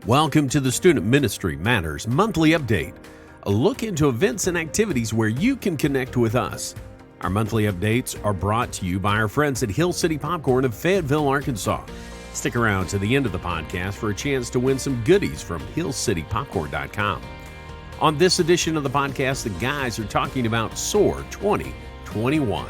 Welcome to the Student Ministry Matters Monthly Update, a look into events and activities where you can connect with us. Our monthly updates are brought to you by our friends at Hill City Popcorn of Fayetteville, Arkansas. Stick around to the end of the podcast for a chance to win some goodies from hillcitypopcorn.com. On this edition of the podcast, the guys are talking about SOAR 2021.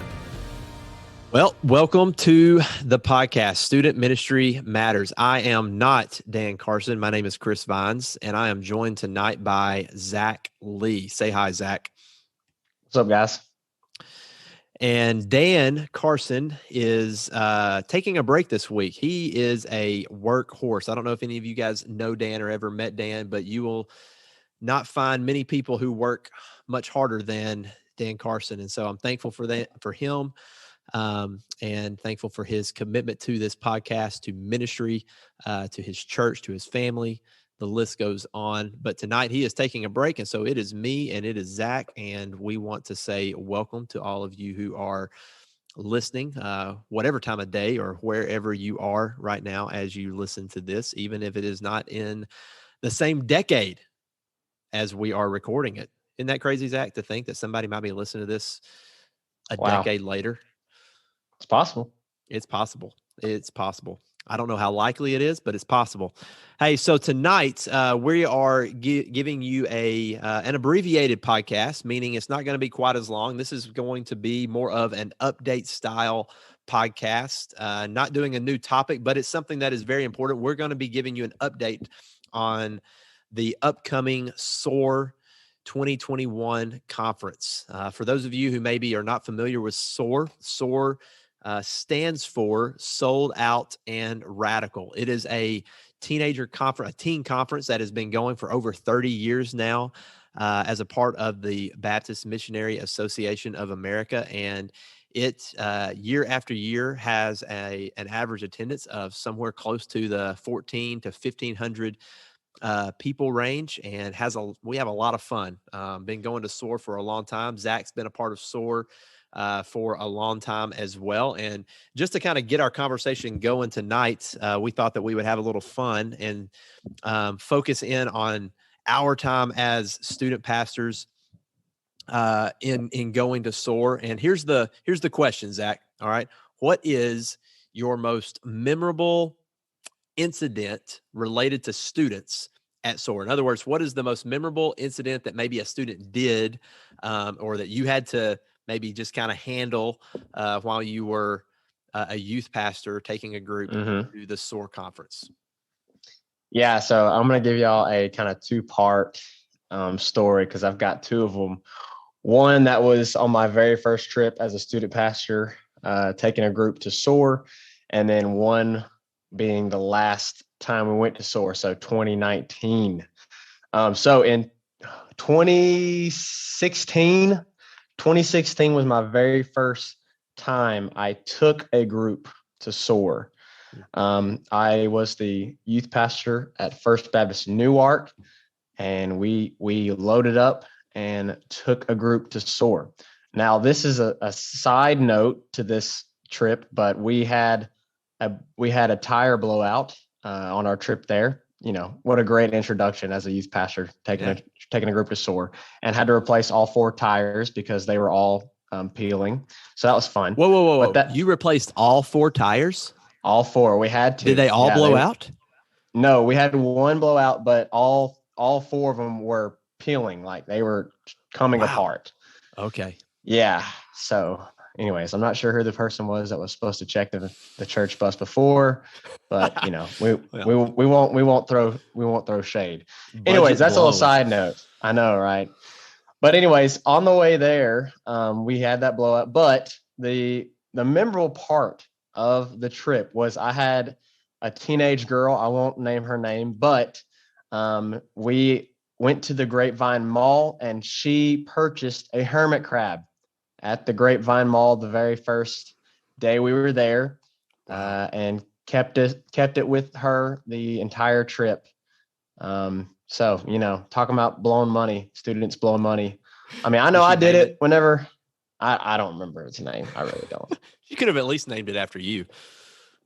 Well, welcome to the podcast, Student Ministry Matters. I am not Dan Carson. My name is Chris Vines, and I am joined tonight by Zac Lee. Say hi, Zac. What's up, guys? And Dan Carson is taking a break this week. He is a workhorse. I don't know if any of you guys know Dan or ever met Dan, but you will not find many people who work much harder than Dan Carson. And so I'm thankful for that, for him. And thankful for his commitment to this podcast, to ministry, to his church, to his family. The list goes on. But tonight he is taking a break. And so it is me and it is Zac. And we want to say welcome to all of you who are listening, whatever time of day or wherever you are right now as you listen to this, even if it is not in the same decade as we are recording it. Isn't that crazy, Zac, to think that somebody might be listening to this a decade later? It's possible. It's possible. It's possible. I don't know how likely it is, but it's possible. Hey, so tonight we are giving you an abbreviated podcast, meaning it's not going to be quite as long. This is going to be more of an update style podcast, not doing a new topic, but it's something that is very important. We're going to be giving you an update on the upcoming SOAR 2021 conference. For those of you who maybe are not familiar with SOAR, SOAR stands for Sold Out and Radical. It is a teenager conference, a teen conference that has been going for over 30 years now as a part of the Baptist Missionary Association of America. And it year after year has an average attendance of somewhere close to the 1,400 to 1,500 people range, and we have a lot of fun. Been going to SOAR for a long time. Zac's been a part of SOAR for a long time as well. And just to kind of get our conversation going tonight, we thought that we would have a little fun and focus in on our time as student pastors in going to SOAR. And here's the question, Zac. All right. What is your most memorable incident related to students at SOAR? In other words, what is the most memorable incident that maybe a student did or that you had to maybe just kind of handle while you were a youth pastor taking a group to the SOAR conference? Yeah, so I'm going to give y'all a kind of two-part story because I've got two of them. One that was on my very first trip as a student pastor, taking a group to SOAR, and then one being the last time we went to SOAR, so 2019. So in 2016 was my very first time I took a group to SOAR. I was the youth pastor at First Baptist Newark, and we loaded up and took a group to SOAR. Now, this is a side note to this trip, but we had a tire blowout on our trip there. You know, what a great introduction as a youth pastor, taking a group to SOAR, and had to replace all 4 tires because they were all peeling. So that was fun. Whoa. You replaced all 4 tires? All 4. We had to. Did they all blow out? No, we had one blowout, but all 4 of them were peeling, like they were coming apart. Okay. Yeah. So anyways, I'm not sure who the person was that was supposed to check the church bus before, but you know, we won't throw shade. Anyways, that's a little side note. I know, right? But anyways, on the way there, we had that blowout. But the memorable part of the trip was I had a teenage girl. I won't name her name, but we went to the Grapevine Mall and she purchased a hermit crab at the Grapevine Mall the very first day we were there, and kept it with her the entire trip. So, you know, talking about blowing money, students blowing money. I mean, I know I did it whenever I don't remember its name. I really don't. You could have at least named it after you.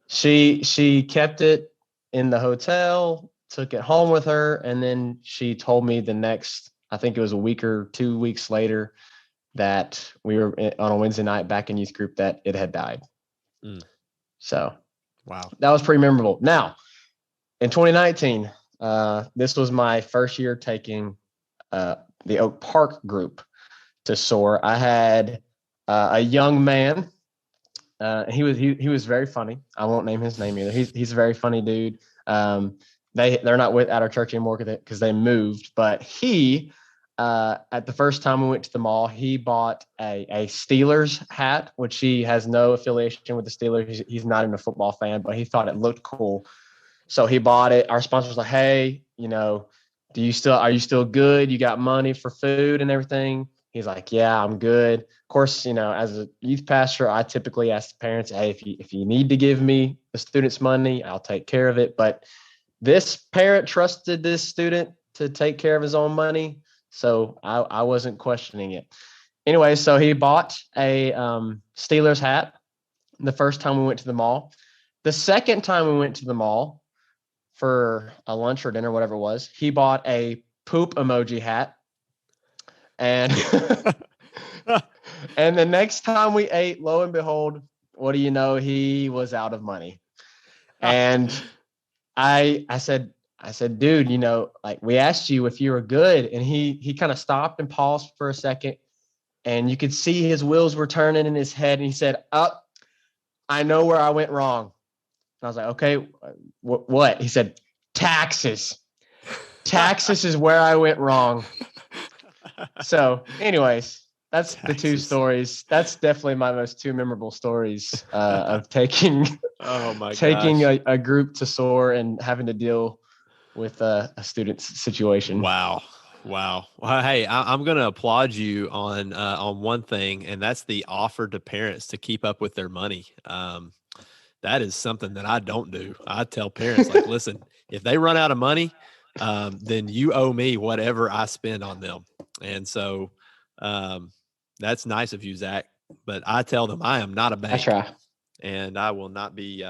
She kept it in the hotel, took it home with her, and then she told me the next, I think it was a week or 2 weeks later, that we were on a Wednesday night back in youth group that it had died. So wow, that was pretty memorable. Now in 2019, this was my first year taking the Oak Park group to SOAR. I had a young man. He was very funny. I won't name his name either. He's a very funny dude. They're not at our church anymore because they moved. But he, at the first time we went to the mall, he bought a Steelers hat, which he has no affiliation with the Steelers. He's not even a football fan, but he thought it looked cool. So he bought it. Our sponsor was like, "Hey, are you still good? You got money for food and everything?" He's like, "Yeah, I'm good." Of course, as a youth pastor, I typically ask the parents, "Hey, if you need to give me the student's money, I'll take care of it." But this parent trusted this student to take care of his own money, so I wasn't questioning it. Anyway, so he bought a Steelers hat the first time we went to the mall. The second time we went to the mall for a lunch or dinner, whatever it was, he bought a poop emoji hat. And and the next time we ate, lo and behold, what do you know? He was out of money. And I said, "Dude, like we asked you if you were good." And he kind of stopped and paused for a second, and you could see his wheels were turning in his head. And he said, "I know where I went wrong." And I was like, "Okay, what?" He said, "Taxes. Taxes is where I went wrong." So anyways, that's Taxes. The two stories. That's definitely my most two memorable stories of taking a group to SOAR and having to deal with a student's situation. Wow. Well, hey, I'm going to applaud you on one thing, and that's the offer to parents to keep up with their money. That is something that I don't do. I tell parents, like, listen, if they run out of money, then you owe me whatever I spend on them. And so that's nice of you, Zach. But I tell them I am not a bank. I try. And I will not be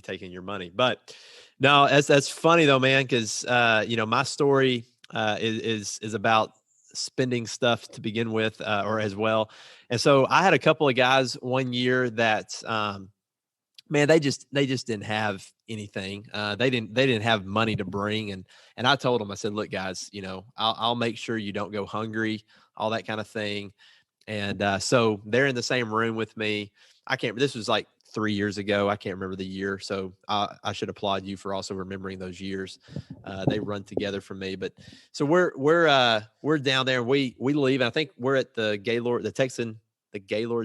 taking your money. But no, that's funny though, man, because my story is about spending stuff to begin with, or as well. And so I had a couple of guys one year that man, they just didn't have anything. They didn't have money to bring. And I told them, I said, "Look, guys, I'll make sure you don't go hungry, all that kind of thing." And so they're in the same room with me. This was like 3 years ago. I can't remember the year. So I should applaud you for also remembering those years. They run together for me. But so we're down there. We leave. And I think we're at the Gaylord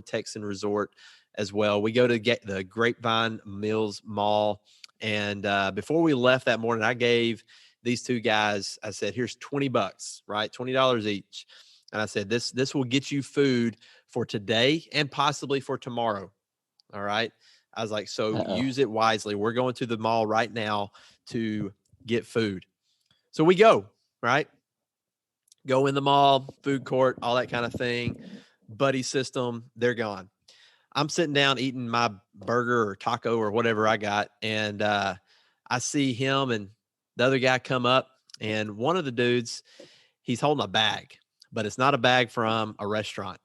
Texan Resort as well. We go to the Grapevine Mills Mall. And before we left that morning, I gave these two guys, I said, "Here's $20, right? $20 each." And I said, this will get you food for today and possibly for tomorrow. All right. I was like, so use it wisely. We're going to the mall right now to get food. So we go, right? Go in the mall, food court, all that kind of thing. Buddy system, they're gone. I'm sitting down eating my burger or taco or whatever I got. And I see him and the other guy come up, and one of the dudes, he's holding a bag, but it's not a bag from a restaurant.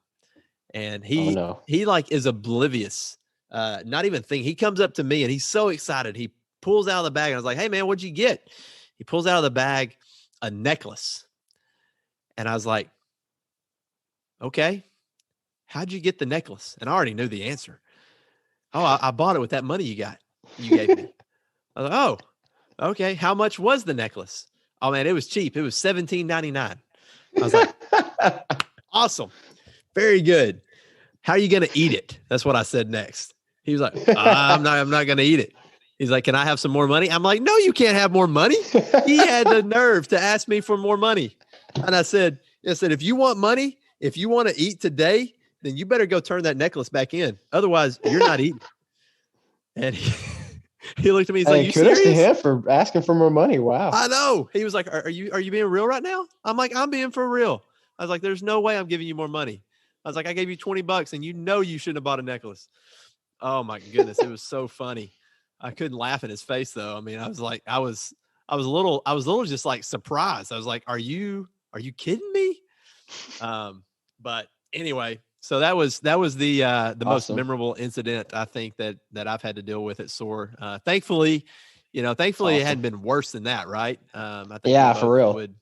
And he like is oblivious. Not even thinking. He comes up to me and he's so excited. He pulls out of the bag. And I was like, "Hey man, what'd you get?" He pulls out of the bag a necklace. And I was like, "Okay, how'd you get the necklace?" And I already knew the answer. "Oh, I bought it with that money you gave me." I was like, "Oh, okay. How much was the necklace?" "Oh man, it was cheap. It was $17.99. I was like, "Awesome. Very good. How are you going to eat it?" That's what I said next. He was like, I'm not going to eat it." He's like, "Can I have some more money?" I'm like, "No, you can't have more money." He had the nerve to ask me for more money. And I said, "If you want money, if you want to eat today, then you better go turn that necklace back in. Otherwise, you're not eating." And he looked at me. He's like, "You kudos serious?" to him for asking for more money. Wow. I know. He was like, Are you being real right now?" I'm like, "I'm being for real." I was like, "There's no way I'm giving you more money." I was like, "I gave you $20 and you shouldn't have bought a necklace." Oh my goodness. It was so funny. I couldn't laugh in his face though. I mean, I was like, I was a little just like surprised. I was like, are you kidding me? But anyway, so that was the most Awesome. memorable incident I think that I've had to deal with at SOAR. Thankfully, it hadn't been worse than that, right? I think Yeah, we for both real. would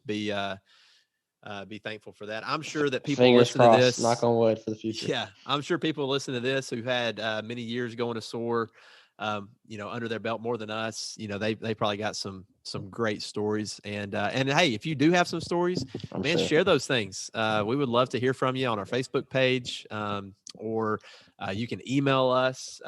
be thankful for that. I'm sure that people Fingers listen crossed, to this. knock on wood for the future. Yeah, I'm sure people listen to this who had many years going to SOAR, under their belt more than us. They probably got some great stories. And hey, if you do have some stories, I'm man, sure. share those things. We would love to hear from you on our Facebook page, or you can email us.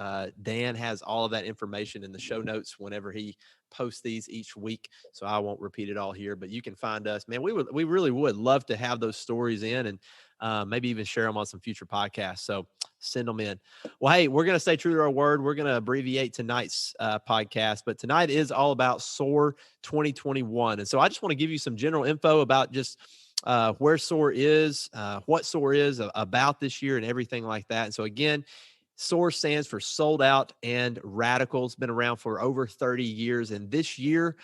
Dan has all of that information in the show notes whenever he posts these each week, so I won't repeat it all here, but you can find us. Man, we really would love to have those stories in, and maybe even share them on some future podcasts. So send them in. Well, hey, we're going to stay true to our word. We're going to abbreviate tonight's podcast, but tonight is all about SOAR 2021. And so I just want to give you some general info about just where SOAR is, what SOAR is about this year and everything like that. And so again, SOAR stands for Sold Out and Radical. It's been around for over 30 years. And this year,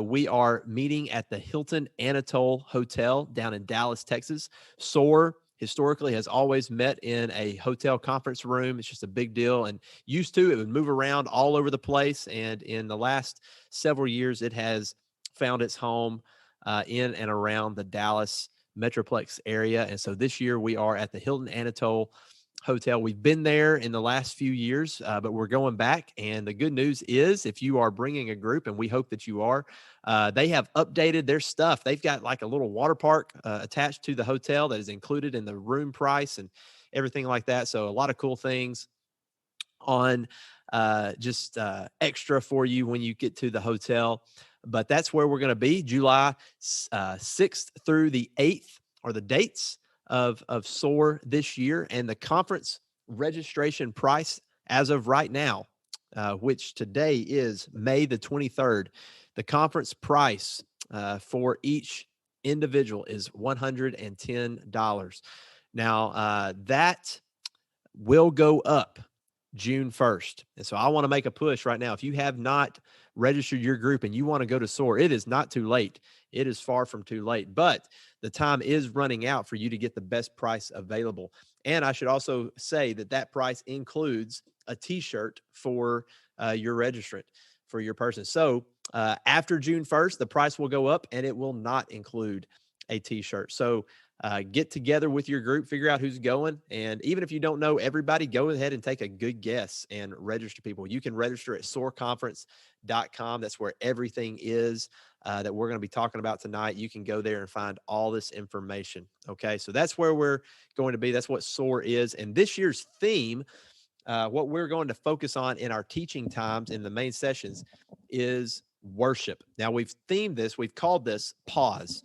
we are meeting at the Hilton Anatole Hotel down in Dallas, Texas. SOAR historically has always met in a hotel conference room. It's just a big deal. And it would move around all over the place. And in the last several years, it has found its home in and around the Dallas Metroplex area. And so this year, we are at the Hilton Anatole Hotel. We've been there in the last few years, but we're going back. And the good news is, if you are bringing a group, and we hope that you are, they have updated their stuff. They've got like a little water park attached to the hotel that is included in the room price and everything like that. So a lot of cool things on just extra for you when you get to the hotel. But that's where we're going to be, July 6th through the 8th are the dates of SOAR this year. And the conference registration price as of right now, which today is May the 23rd, the conference price for each individual is $110. Now, that will go up June 1st. And so I want to make a push right now. If you have not registered your group and you want to go to SOAR, it is not too late. It is far from too late, but the time is running out for you to get the best price available. And I should also say that price includes a t-shirt for your registrant, for your person. So after June 1st, the price will go up and it will not include a t-shirt. So get together with your group, figure out who's going. And even if you don't know everybody, go ahead and take a good guess and register people. You can register at SOARconference.com. That's where everything is that we're going to be talking about tonight. You can go there and find all this information. Okay, so that's where we're going to be. That's what SOAR is. And this year's theme, what we're going to focus on in our teaching times in the main sessions, is worship. Now, we've called this Pause.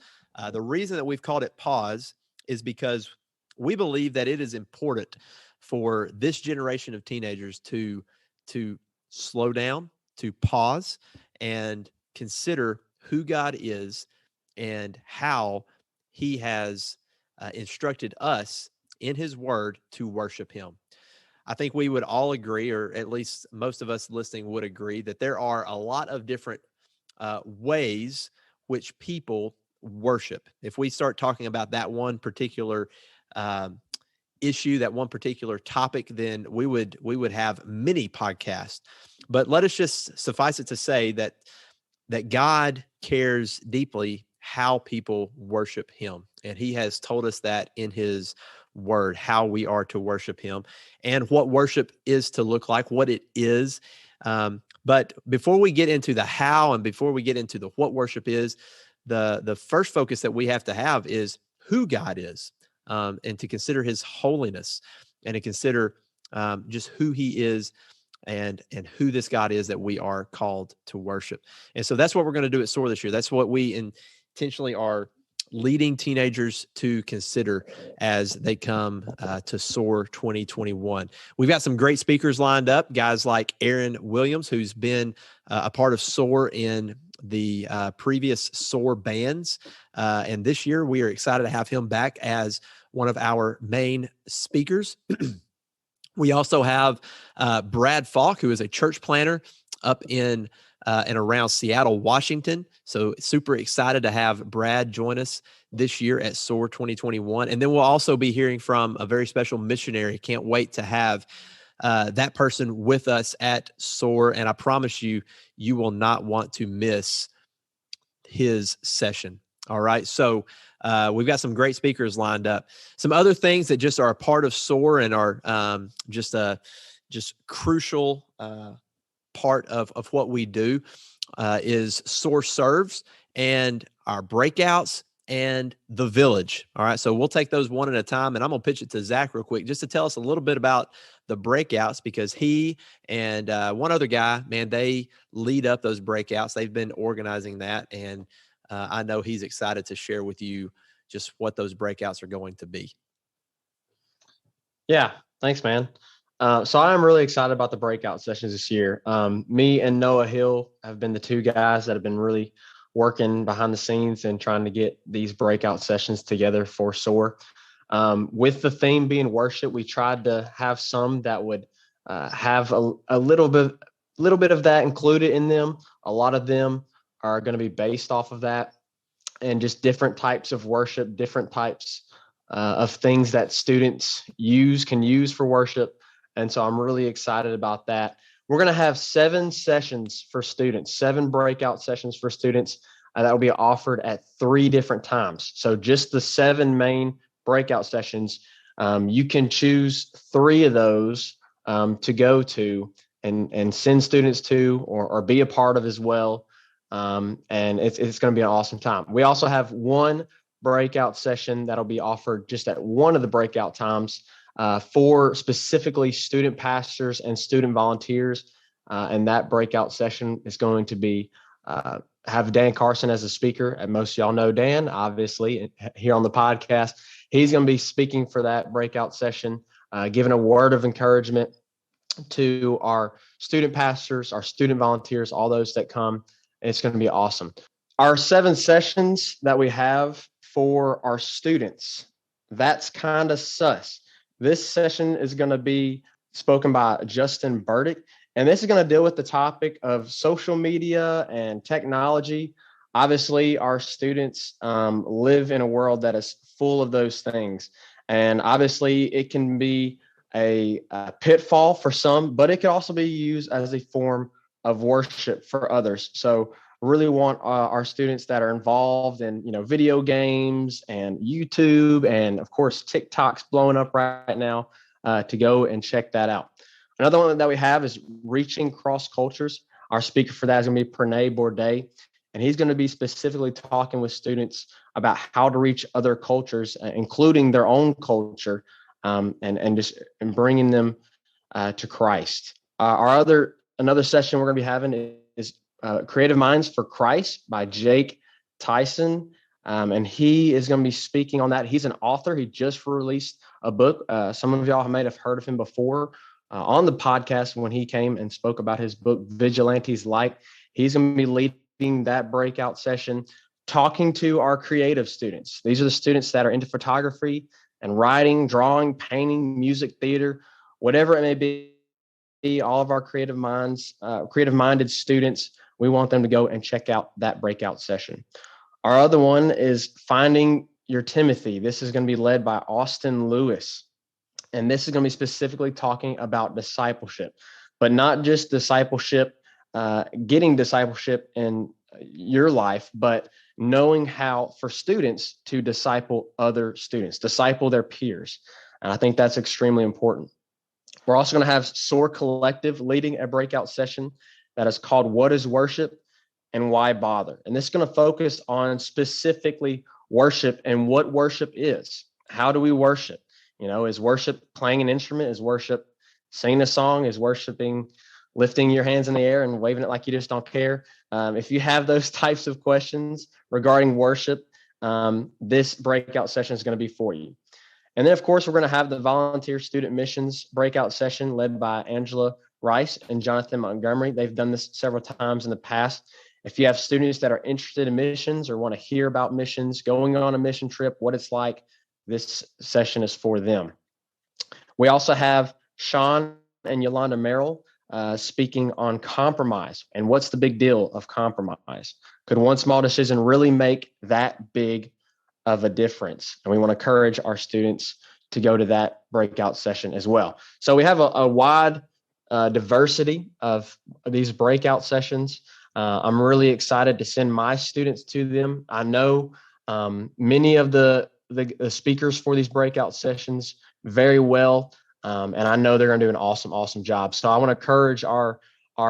The reason that we've called it Pause is because we believe that it is important for this generation of teenagers to slow down, to pause, and consider who God is and how he has instructed us in his word to worship him. I think we would all agree, or at least most of us listening would agree, that there are a lot of different ways which people worship. If we start talking about that one particular issue, that one particular topic, then we would have many podcasts. But let us just suffice it to say that God cares deeply how people worship him, and he has told us that in his word, how we are to worship him and what worship is to look like, what it is. But before we get into the how and before we get into the what worship is, the first focus that we have to have is who God is, and to consider his holiness, and to consider just who he is and who this God is that we are called to worship. And so that's what we're going to do at SOAR this year. That's what we intentionally are leading teenagers to consider as they come to SOAR 2021. We've got some great speakers lined up, guys like Aaron Williams, who's been a part of SOAR in the previous SOAR bands. And this year, we are excited to have him back as one of our main speakers. We also have Brad Falk, who is a church planner up in and around Seattle, Washington. So super excited to have Brad join us this year at SOAR 2021. And then we'll also be hearing from a very special missionary. Can't wait to have that person with us at SOAR. And I promise you, you will not want to miss his session. All right. So we've got some great speakers lined up. Some other things that just are a part of SOAR and are just crucial part of what we do is SOAR Serves and our breakouts and the village. All right. So we'll take those one at a time, and I'm going to pitch it to Zac real quick just to tell us a little bit about the breakouts, because he and one other guy, man, they lead up those breakouts. They've been organizing that, and I know he's excited to share with you just what those breakouts are going to be. Yeah. Thanks, man. So I'm really excited about the breakout sessions this year. Me and Noah Hill have been the two guys that have been really working behind the scenes and trying to get these breakout sessions together for SOAR. With the theme being worship, we tried to have some that would have a little bit of that included in them. A lot of them are going to be based off of that, and just different types of worship, different types of things that students can use for worship. And so I'm really excited about that. We're going to have 7 sessions for students, 7 breakout sessions for students that will be offered at 3 different times. So just the 7 main breakout sessions, you can choose 3 of those to go to and send students to or be a part of as well. And it's going to be an awesome time. We also have 1 breakout session that'll be offered just at one of the breakout times for specifically student pastors and student volunteers. And that breakout session is going to be have Dan Carson as a speaker. And most of y'all know Dan, obviously, here on the podcast. He's going to be speaking for that breakout session, giving a word of encouragement to our student pastors, our student volunteers, all those that come. It's going to be awesome. Our 7 sessions that we have for our students, that's kind of sus. This session is going to be spoken by Justin Burdick, and this is going to deal with the topic of social media and technology. Obviously, our students live in a world that is full of those things, and obviously it can be a pitfall for some, but it can also be used as a form of worship for others. So really want our students that are involved in, video games and YouTube and of course TikTok's blowing up right now to go and check that out. Another one that we have is Reaching Cross Cultures. Our speaker for that is going to be Pranay Bourdain, and he's going to be specifically talking with students about how to reach other cultures, including their own culture, and bringing them to Christ. Another session we're going to be having is Creative Minds for Christ by Jake Tyson. And he is going to be speaking on that. He's an author. He just released a book. Some of y'all may have heard of him before on the podcast when he came and spoke about his book, Vigilante's Light. He's going to be leading that breakout session, talking to our creative students. These are the students that are into photography and writing, drawing, painting, music, theater, whatever it may be. All of our creative-minded students, we want them to go and check out that breakout session. Our other one is Finding Your Timothy. This is going to be led by Austin Lewis. And this is going to be specifically talking about discipleship, but not just discipleship, getting discipleship in your life, but knowing how for students to disciple other students, disciple their peers. And I think that's extremely important. We're also going to have SOAR Collective leading a breakout session that is called What is Worship and Why Bother? And this is going to focus on specifically worship and what worship is. How do we worship? Is worship playing an instrument? Is worship singing a song? Is worshiping lifting your hands in the air and waving it like you just don't care? If you have those types of questions regarding worship, this breakout session is going to be for you. And then, of course, we're going to have the Volunteer Student Missions breakout session led by Angela Rice and Jonathan Montgomery. They've done this several times in the past. If you have students that are interested in missions or want to hear about missions, going on a mission trip, what it's like, this session is for them. We also have Sean and Yolanda Merrill speaking on compromise and what's the big deal of compromise. Could one small decision really make that big of a difference? And we want to encourage our students to go to that breakout session as well. So we have a wide diversity of these breakout sessions. I'm really excited to send my students to them. I know many of the speakers for these breakout sessions very well. And I know they're going to do an awesome job. So I want to encourage our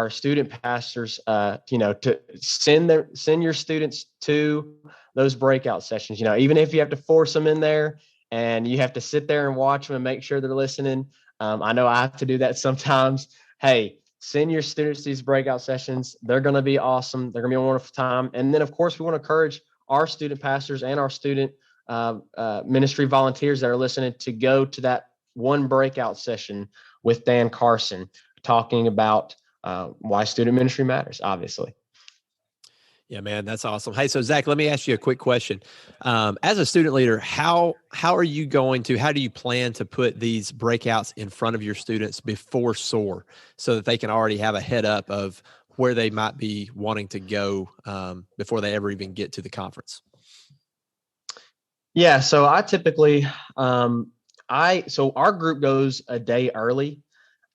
student pastors, to send your students to those breakout sessions. Even if you have to force them in there and you have to sit there and watch them and make sure they're listening. I know I have to do that sometimes. Hey, send your students to these breakout sessions. They're going to be awesome. They're going to be a wonderful time. And then, of course, we want to encourage our student pastors and our student ministry volunteers that are listening to go to that one breakout session with Dan Carson, talking about why student ministry matters, obviously. Yeah, man, that's awesome. Hey, so Zac, let me ask you a quick question. As a student leader, how do you plan to put these breakouts in front of your students before SOAR so that they can already have a head up of where they might be wanting to go before they ever even get to the conference? Yeah, so I typically, so our group goes a day early,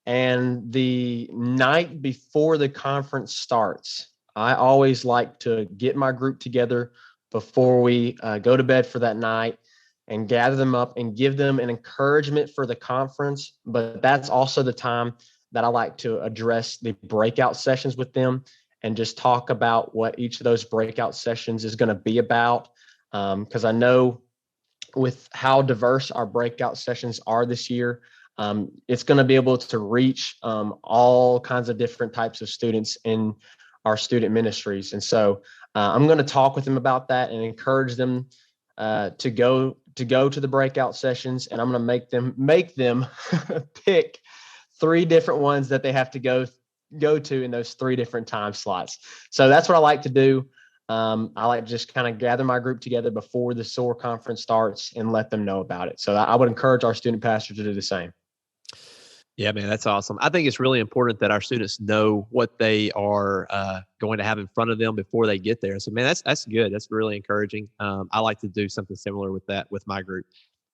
and the night before the conference starts, I always like to get my group together before we go to bed for that night and gather them up and give them an encouragement for the conference. But that's also the time that I like to address the breakout sessions with them and just talk about what each of those breakout sessions is going to be about. Because I know with how diverse our breakout sessions are this year, it's going to be able to reach all kinds of different types of students in our student ministries. And so I'm going to talk with them about that and encourage them to go to the breakout sessions. And I'm going to make them pick 3 different ones that they have to go to in those 3 different time slots. So that's what I like to do. I like to just kind of gather my group together before the SOAR conference starts and let them know about it. So I would encourage our student pastors to do the same. Yeah, man, that's awesome. I think it's really important that our students know what they are going to have in front of them before they get there. So, man, that's good. That's really encouraging. I like to do something similar with that with my group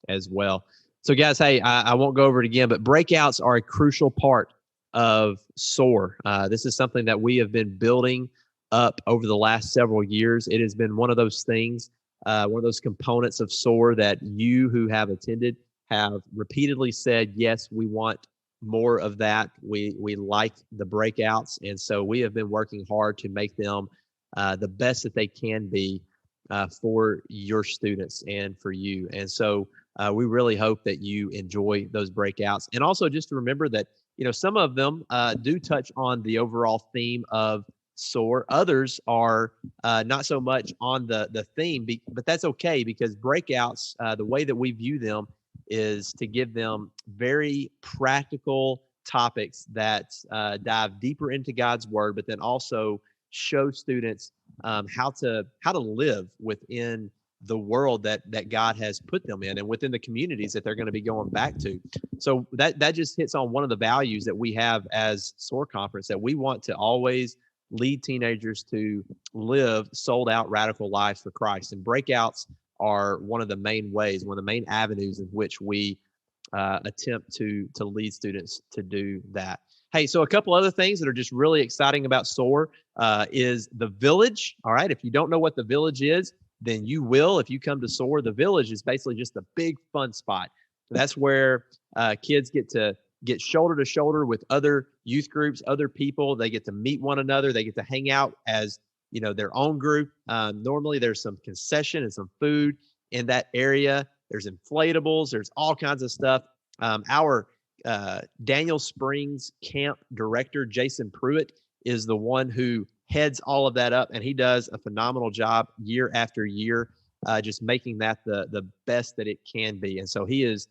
as well. So, guys, hey, I won't go over it again, but breakouts are a crucial part of SOAR. This is something that we have been building up over the last several years. It has been one of those things, one of those components of SOAR that you who have attended have repeatedly said, yes, we want more of that. We like the breakouts. And so we have been working hard to make them the best that they can be for your students and for you. And so we really hope that you enjoy those breakouts. And also just to remember that, some of them do touch on the overall theme of SOAR. Others are not so much on the theme, but that's okay, because breakouts, the way that we view them is to give them very practical topics that dive deeper into God's word, but then also show students how to live within the world that God has put them in and within the communities that they're going to be going back to. So that just hits on one of the values that we have as SOAR Conference, that we want to always lead teenagers to live sold out radical lives for Christ. And breakouts are one of the main ways, one of the main avenues in which we attempt to lead students to do that. Hey, so a couple other things that are just really exciting about SOAR is the Village. All right, if you don't know what the Village is, then you will if you come to SOAR. The Village is basically just a big fun spot. That's where kids get to get shoulder to shoulder with other youth groups, other people. They get to meet one another. They get to hang out as their own group. Normally there's some concession and some food in that area. There's inflatables. There's all kinds of stuff. Our Daniel Springs camp director, Jason Pruitt, is the one who heads all of that up, and he does a phenomenal job year after year, just making that the best that it can be. And so he is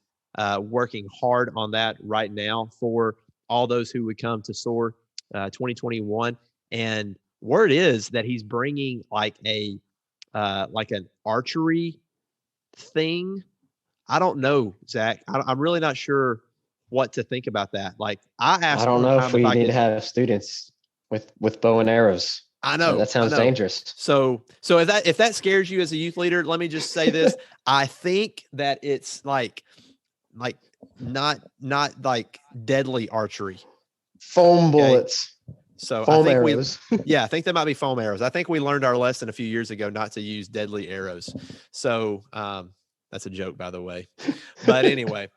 working hard on that right now for all those who would come to SOAR 2021. And word is that he's bringing like an archery thing. I don't know, Zac. I'm really not sure what to think about that. Like I asked I don't one know time if if we I need could. to have students with bow and arrows. I know That sounds dangerous. So if that scares you as a youth leader, let me just say this. I think that it's like not like deadly archery. Foam bullets. So foam I think arrows. I think that might be foam arrows. I think we learned our lesson a few years ago not to use deadly arrows. So that's a joke, by the way. But anyway,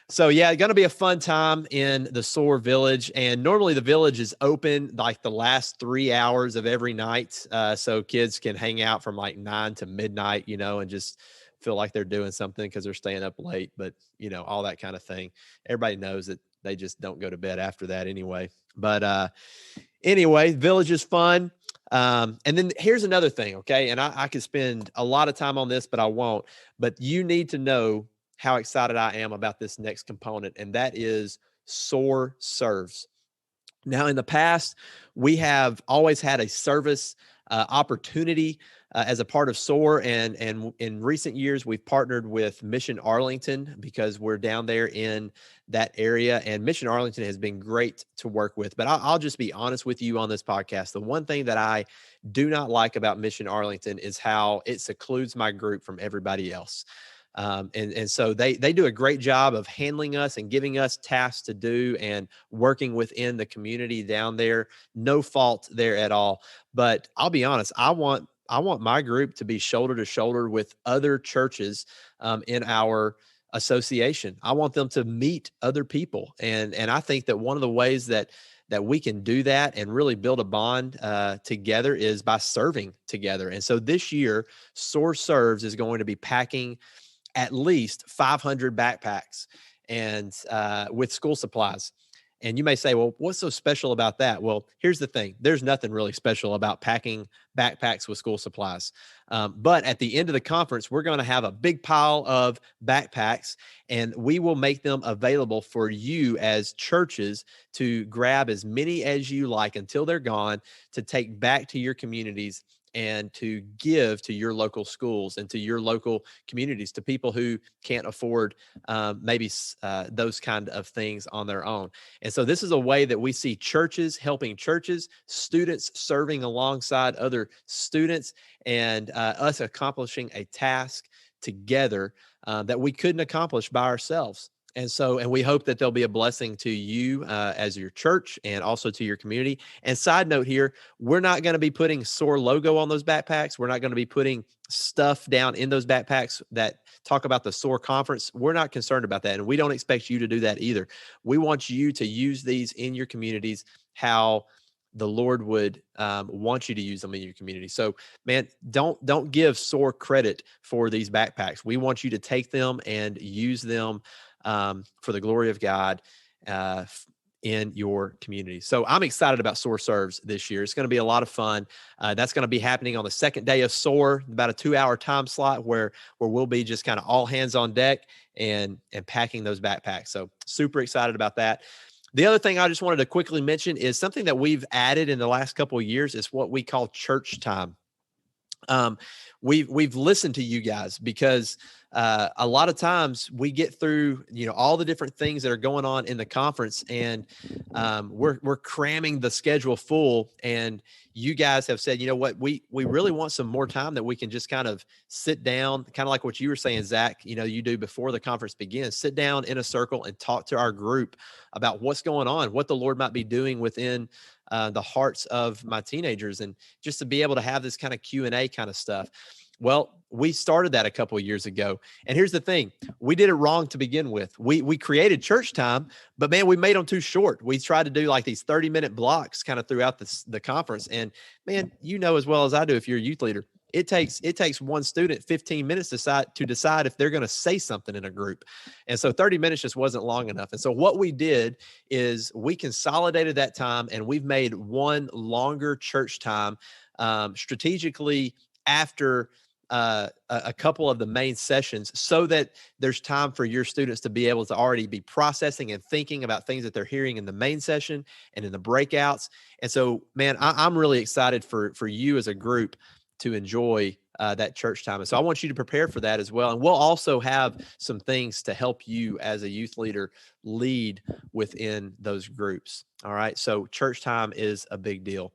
so yeah, going to be a fun time in the SOAR Village. And normally the village is open like the last 3 hours of every night. So kids can hang out from like 9 to midnight, and just feel like they're doing something because they're staying up late. But, all that kind of thing. Everybody knows that they just don't go to bed after that anyway. But anyway, village is fun. And then here's another thing, okay? And I could spend a lot of time on this, but I won't. But you need to know how excited I am about this next component, and that is SOAR Serves. Now, in the past, we have always had a service opportunity as a part of SOAR, and in recent years, we've partnered with Mission Arlington because we're down there in that area, and Mission Arlington has been great to work with. But I'll just be honest with you on this podcast. The one thing that I do not like about Mission Arlington is how it secludes my group from everybody else. And so they do a great job of handling us and giving us tasks to do and working within the community down there. No fault there at all. But I'll be honest, I want my group to be shoulder to shoulder with other churches in our association. I want them to meet other people. And I think that one of the ways that we can do that and really build a bond together is by serving together. And so this year, SOAR Serves is going to be packing at least 500 backpacks and with school supplies. And you may say, well, what's so special about that? Well, here's the thing. There's nothing really special about packing backpacks with school supplies. But at the end of the conference, we're going to have a big pile of backpacks, and we will make them available for you as churches to grab as many as you like until they're gone, to take back to your communities and to give to your local schools and to your local communities, to people who can't afford maybe those kind of things on their own. And so this is a way that we see churches helping churches, students serving alongside other students, and us accomplishing a task together that we couldn't accomplish by ourselves. And we hope that there'll be a blessing to you as your church and also to your community. And side note here, we're not going to be putting SOAR logo on those backpacks. We're not going to be putting stuff down in those backpacks that talk about the SOAR conference. We're not concerned about that. And we don't expect you to do that either. We want you to use these in your communities how the Lord would want you to use them in your community. So, man, don't give SOAR credit for these backpacks. We want you to take them and use them for the glory of God in your community. So I'm excited about SOAR Serves this year. It's going to be a lot of fun. That's going to be happening on the second day of SOAR, about a 2-hour time slot where we'll be just kind of all hands on deck and packing those backpacks. So super excited about that. The other thing I just wanted to quickly mention is something that we've added in the last couple of years is what we call church time. We've listened to you guys because a lot of times we get through, all the different things that are going on in the conference, and we're cramming the schedule full. And you guys have said, you know what, we really want some more time that we can just kind of sit down, kind of like what you were saying, Zach, you do before the conference begins, sit down in a circle and talk to our group about what's going on, what the Lord might be doing within the hearts of my teenagers, and just to be able to have this kind of Q&A kind of stuff. Well, we started that a couple of years ago. And here's the thing. We did it wrong to begin with. We created church time, but man, we made them too short. We tried to do like these 30-minute blocks kind of throughout the conference. And man, as well as I do, if you're a youth leader, it takes one student 15 minutes to decide if they're going to say something in a group. And so 30 minutes just wasn't long enough. And so what we did is we consolidated that time, and we've made one longer church time strategically after a couple of the main sessions, so that there's time for your students to be able to already be processing and thinking about things that they're hearing in the main session and in the breakouts. And so, man, I'm really excited for you as a group to enjoy that church time. And so I want you to prepare for that as well. And we'll also have some things to help you as a youth leader lead within those groups. All right. So church time is a big deal.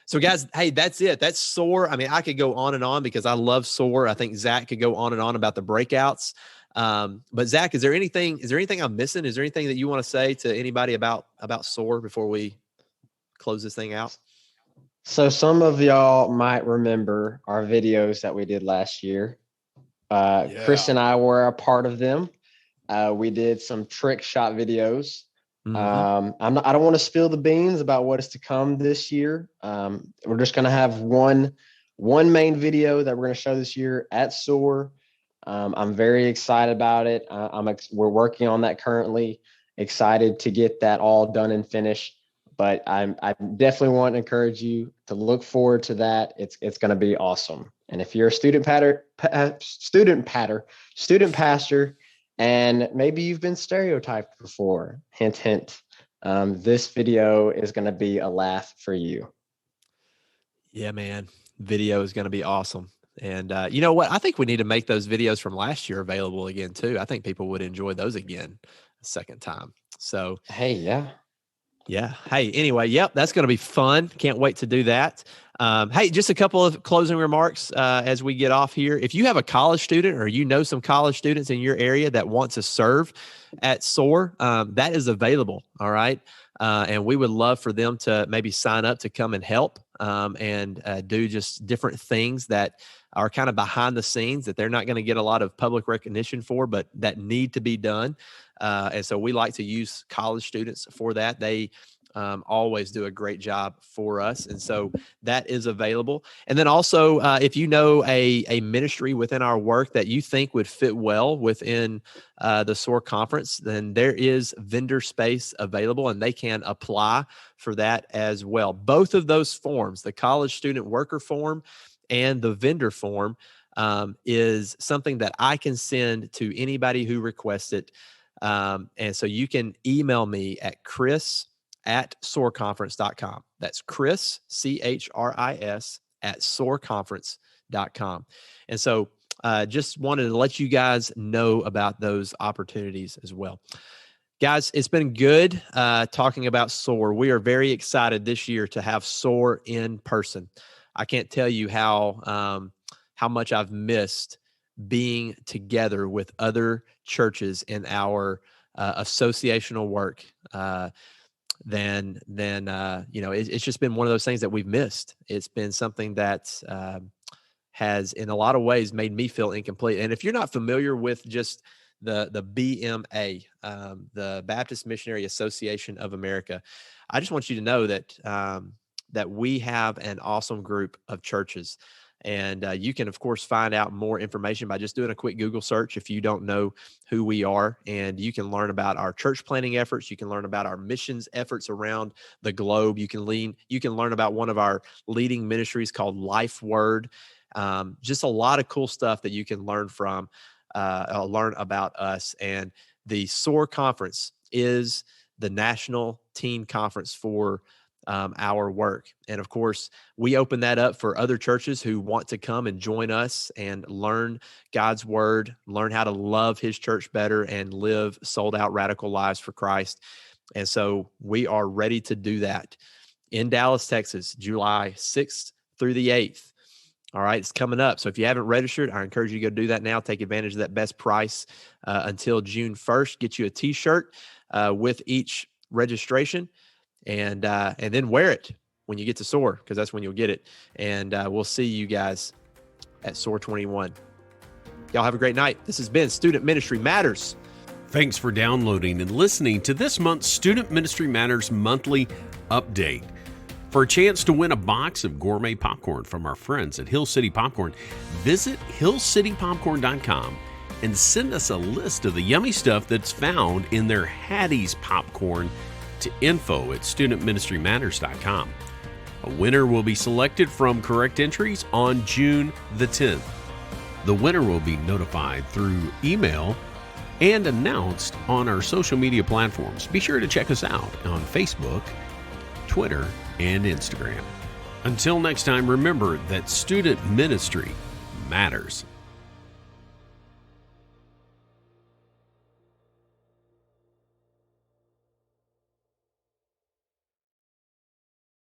So guys, hey, that's it. That's SOAR. I mean, I could go on and on because I love SOAR. I think Zac could go on and on about the breakouts. But Zac, is there anything I'm missing? Is there anything that you want to say to anybody about SOAR before we close this thing out? So some of y'all might remember our videos that we did last year. Chris and I were a part of them. We did some trick shot videos. Mm-hmm. I don't want to spill the beans about what is to come this year. We're just going to have one main video that we're going to show this year at SOAR. I'm very excited about it. We're working on that currently. Excited to get that all done and finished. But I definitely want to encourage you to look forward to that. It's going to be awesome. And if you're a student pastor, and maybe you've been stereotyped before, hint, hint, this video is going to be a laugh for you. Yeah, man. Video is going to be awesome. And you know what? I think we need to make those videos from last year available again, too. I think people would enjoy those again a second time. So, hey, yeah. Yeah. Hey, anyway, yep, that's going to be fun. Can't wait to do that. Hey, just a couple of closing remarks as we get off here. If you have a college student or you know some college students in your area that want to serve at SOAR, that is available. All right. And we would love for them to maybe sign up to come and help and do just different things that are kind of behind the scenes that they're not going to get a lot of public recognition for, but that need to be done. And so we like to use college students for that. They always do a great job for us. And so that is available. And then also, if you know a ministry within our work that you think would fit well within the SOAR conference, then there is vendor space available and they can apply for that as well. Both of those forms, the college student worker form and the vendor form, is something that I can send to anybody who requests it. And so you can email me at chris@soarconference.com. That's Chris, CHRIS, @soarconference.com. And so just wanted to let you guys know about those opportunities as well. Guys, it's been good talking about SOAR. We are very excited this year to have SOAR in person. I can't tell you how much I've missed being together with other churches in our associational work. Then it's just been one of those things that we've missed. It's been something that has, in a lot of ways, made me feel incomplete. And if you're not familiar with just the BMA, the Baptist Missionary Association of America, I just want you to know that that we have an awesome group of churches. And you can, of course, find out more information by just doing a quick Google search if you don't know who we are. And you can learn about our church planting efforts. You can learn about our missions efforts around the globe. You can learn about one of our leading ministries called Life Word. Just a lot of cool stuff that you can learn from, learn about us. And the SOAR Conference is the national teen conference for our work. And of course, we open that up for other churches who want to come and join us and learn God's word, learn how to love his church better and live sold out radical lives for Christ. And so we are ready to do that in Dallas, Texas, July 6th through the 8th. All right, it's coming up. So if you haven't registered, I encourage you to go do that now. Take advantage of that best price until June 1st. Get you a t-shirt with each registration. And then wear it when you get to SOAR, because that's when you'll get it. And we'll see you guys at SOAR 21. Y'all have a great night. This has been Student Ministry Matters. Thanks for downloading and listening to this month's Student Ministry Matters monthly update. For a chance to win a box of gourmet popcorn from our friends at Hill City Popcorn, visit hillcitypopcorn.com and send us a list of the yummy stuff that's found in their Hattie's popcorn to info@studentministrymatters.com. A winner will be selected from correct entries on June the 10th. The winner will be notified through email and announced on our social media platforms. Be sure to check us out on Facebook, Twitter, and Instagram. Until next time, remember that student ministry matters.